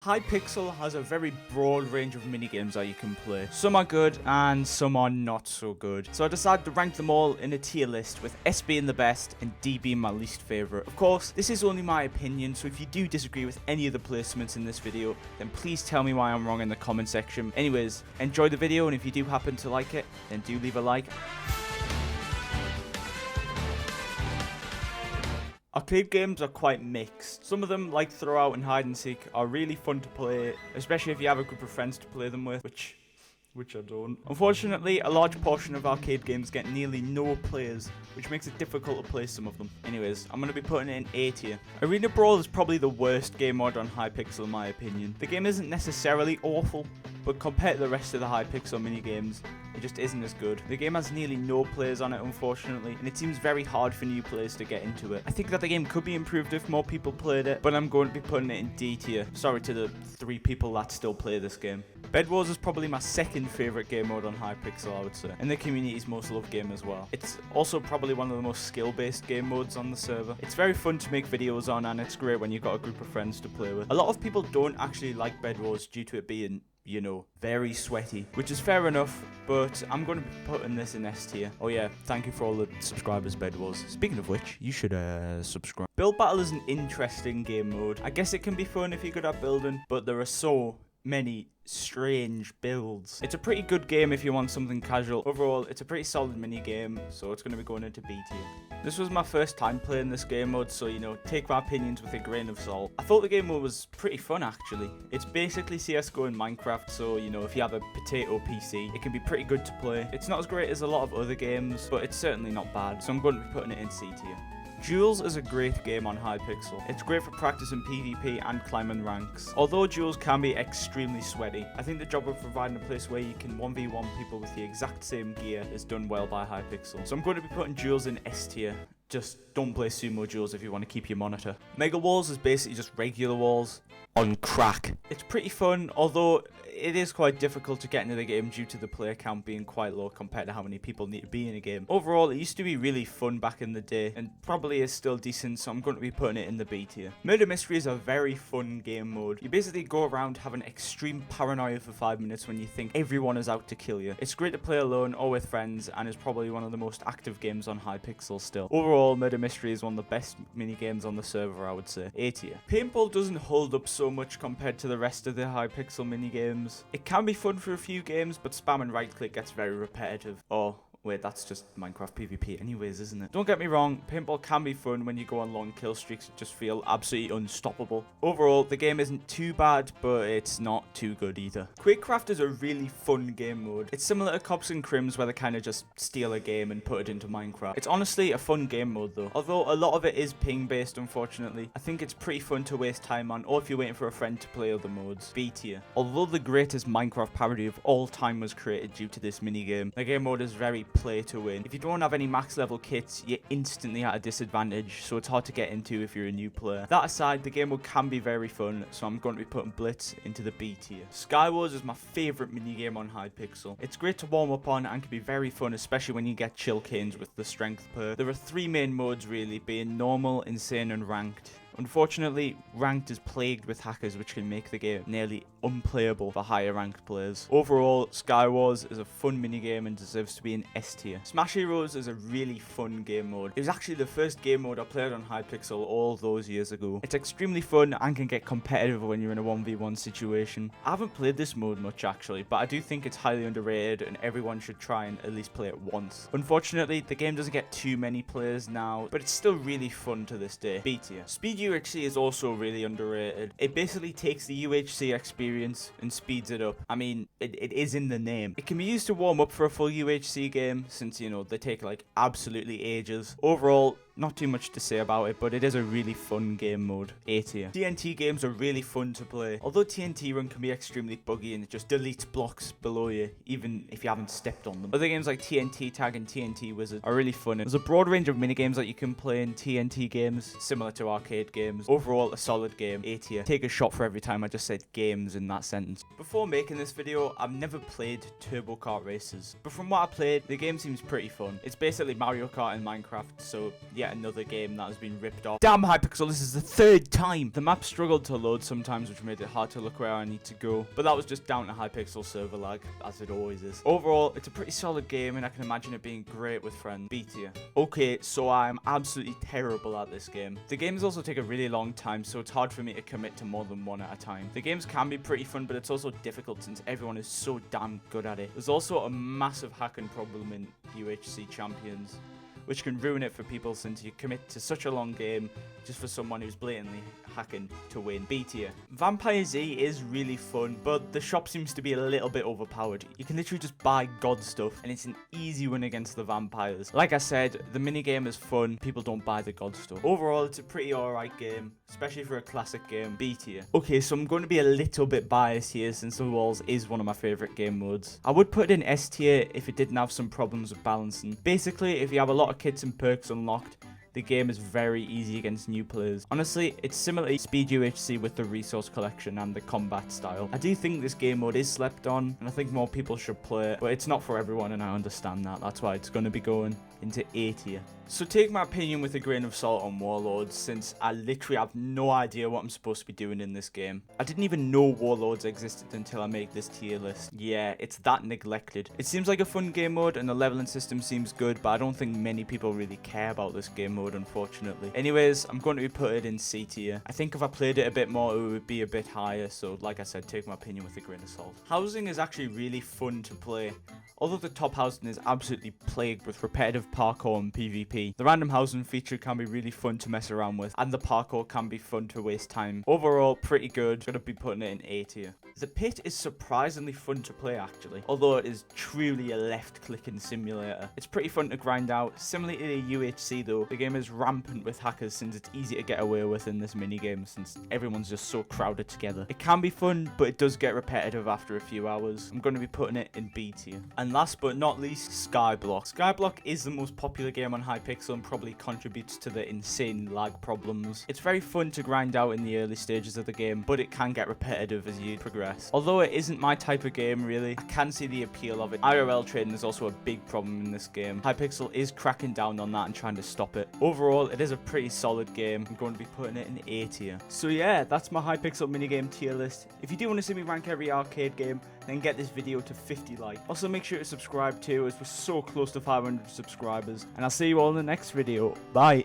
Hypixel has a very broad range of minigames that you can play. Some are good and some are not so good. So I decided to rank them all in a tier list, with S being the best and D being my least favourite. Of course, this is only my opinion, so if you do disagree with any of the placements in this video, then please tell me why I'm wrong in the comment section. Anyways, enjoy the video, and if you do happen to like it, then do leave a like. Arcade games are quite mixed. Some of them, like Throwout and Hide and Seek, are really fun to play, especially if you have a group of friends to play them with, which I don't. Unfortunately, a large portion of arcade games get nearly no players, which makes it difficult to play some of them. Anyways, I'm going to be putting it in A tier. Arena Brawl is probably the worst game mod on Hypixel in my opinion. The game isn't necessarily awful, but compared to the rest of the Hypixel minigames, it just isn't as good. The game has nearly no players on it, unfortunately, and it seems very hard for new players to get into it. I think that the game could be improved if more people played it, but I'm going to be putting it in D tier. Sorry to the 3 people that still play this game. Bed Wars is probably my second favourite game mode on Hypixel, I would say, and the community's most loved game as well. It's also probably one of the most skill-based game modes on the server. It's very fun to make videos on, and it's great when you've got a group of friends to play with. A lot of people don't actually like Bed Wars due to it being, you know, very sweaty, which is fair enough, but I'm going to be putting this in S tier. Oh yeah, thank you for all the subscribers, Bed Wars. Speaking of which, you should subscribe. Build Battle is an interesting game mode. I guess it can be fun if you're good at building, but there are so many strange builds. It's a pretty good game if you want something casual. Overall, it's a pretty solid mini game, so it's going to be going into B tier. This was my first time playing this game mode, so, you know, take my opinions with a grain of salt. I thought the game mode was pretty fun, actually. It's basically CSGO in Minecraft, so, you know, if you have a potato PC, it can be pretty good to play. It's not as great as a lot of other games, but it's certainly not bad, so I'm going to be putting it in C tier. Duels is a great game on Hypixel. It's great for practicing PvP and climbing ranks. Although Duels can be extremely sweaty, I think the job of providing a place where you can 1v1 people with the exact same gear is done well by Hypixel. So I'm going to be putting Duels in S tier. Just don't play sumo duels if you want to keep your monitor. Mega Walls is basically just regular walls on crack. It's pretty fun, although it is quite difficult to get into the game due to the player count being quite low compared to how many people need to be in a game. Overall, it used to be really fun back in the day, and probably is still decent, so I'm going to be putting it in the B tier. Murder Mystery is a very fun game mode. You basically go around having extreme paranoia for 5 minutes when you think everyone is out to kill you. It's great to play alone or with friends, and is probably one of the most active games on Hypixel still. Overall, Murder Mystery is one of the best mini games on the server, I would say. A tier. Paintball doesn't hold up so much compared to the rest of the Hypixel mini games. It can be fun for a few games, but spam and right click gets very repetitive. Oh, wait, that's just Minecraft PvP anyways, isn't it? Don't get me wrong, paintball can be fun when you go on long kill streaks and just feel absolutely unstoppable. Overall, the game isn't too bad, but it's not too good either. Quakecraft is a really fun game mode. It's similar to Cops and Crims, where they kind of just steal a game and put it into Minecraft. It's honestly a fun game mode though. Although a lot of it is ping based, unfortunately, I think it's pretty fun to waste time on, or if you're waiting for a friend to play other modes. B tier. Although the greatest Minecraft parody of all time was created due to this minigame, the game mode is very play to win. If you don't have any max level kits, you're instantly at a disadvantage, so it's hard to get into if you're a new player. That aside, the game mode can be very fun, so I'm going to be putting Blitz into the B tier. Skywars is my favourite minigame on Hypixel. It's great to warm up on and can be very fun, especially when you get chill canes with the strength perk. There are 3 main modes really, being normal, insane and ranked. Unfortunately, ranked is plagued with hackers, which can make the game nearly unplayable for higher ranked players. Overall, Skywars is a fun minigame and deserves to be in S tier. Smash Heroes is a really fun game mode. It was actually the first game mode I played on Hypixel all those years ago. It's extremely fun and can get competitive when you're in a 1v1 situation. I haven't played this mode much actually, but I do think it's highly underrated and everyone should try and at least play it once. Unfortunately, the game doesn't get too many players now, but it's still really fun to this day. B tier. Speed UHC is also really underrated. It basically takes the UHC experience and speeds it up. I mean, it is in the name. It can be used to warm up for a full UHC game, since, you know, they take like absolutely ages. Overall, not too much to say about it, but it is a really fun game mode. A tier. TNT games are really fun to play. Although TNT Run can be extremely buggy and it just deletes blocks below you, even if you haven't stepped on them. Other games like TNT Tag and TNT Wizard are really fun. There's a broad range of minigames that you can play in TNT games, similar to arcade games. Overall, a solid game. A tier. Take a shot for every time I just said games in that sentence. Before making this video, I've never played Turbo Kart Races, but from what I played, the game seems pretty fun. It's basically Mario Kart in Minecraft, so yeah, yet another game that has been ripped off. Damn Hypixel, this is the third time. The map struggled to load sometimes, which made it hard to look where I need to go. But that was just down to Hypixel server lag, as it always is. Overall, it's a pretty solid game, and I can imagine it being great with friends. B tier. Okay, so I'm absolutely terrible at this game. The games also take a really long time, so it's hard for me to commit to more than one at a time. The games can be pretty fun, but it's also difficult since everyone is so damn good at it. There's also a massive hacking problem in UHC Champions, which can ruin it for people since you commit to such a long game just for someone who's blatantly hacking to win. B tier. Vampire Z is really fun, but the shop seems to be a little bit overpowered. You can literally just buy god stuff, and it's an easy win against the vampires. Like I said, the minigame is fun, people don't buy the god stuff. Overall, it's a pretty alright game, especially for a classic game. B tier. Okay, so I'm going to be a little bit biased here since the Walls is one of my favourite game modes. I would put it in S tier if it didn't have some problems with balancing. Basically, if you have a lot of kits and perks unlocked, the game is very easy against new players. Honestly, it's similar to Speed UHC with the resource collection and the combat style. I do think this game mode is slept on, and I think more people should play it, but it's not for everyone, and I understand that. That's why it's going to be going into A tier. So take my opinion with a grain of salt on Warlords, since I literally have no idea what I'm supposed to be doing in this game. I didn't even know Warlords existed until I made this tier list. Yeah, it's that neglected. It seems like a fun game mode, and the leveling system seems good, but I don't think many people really care about this game mode, unfortunately. Anyways, I'm going to be put it in C tier. I think if I played it a bit more, it would be a bit higher, so like I said, take my opinion with a grain of salt. Housing is actually really fun to play. Although the top housing is absolutely plagued with repetitive parkour and PvP, the random housing feature can be really fun to mess around with, and the parkour can be fun to waste time. Overall, pretty good. Gonna be putting it in A tier. The pit is surprisingly fun to play actually, although it is truly a left-clicking simulator. It's pretty fun to grind out. Similar to the UHC though, the game is rampant with hackers since it's easy to get away with in this minigame since everyone's just so crowded together. It can be fun, but it does get repetitive after a few hours. I'm going to be putting it in B tier. And last but not least, Skyblock. Skyblock is the most popular game on Hypixel and probably contributes to the insane lag problems. It's very fun to grind out in the early stages of the game, but it can get repetitive as you progress. Although it isn't my type of game really, I can see the appeal of it. IRL trading is also a big problem in this game. Hypixel is cracking down on that and trying to stop it. Overall, it is a pretty solid game. I'm going to be putting it in A tier. So yeah, that's my Hypixel minigame tier list. If you do want to see me rank every arcade game, then get this video to 50 likes. Also make sure to subscribe too, as we're so close to 500 subscribers. And I'll see you all in the next video. Bye!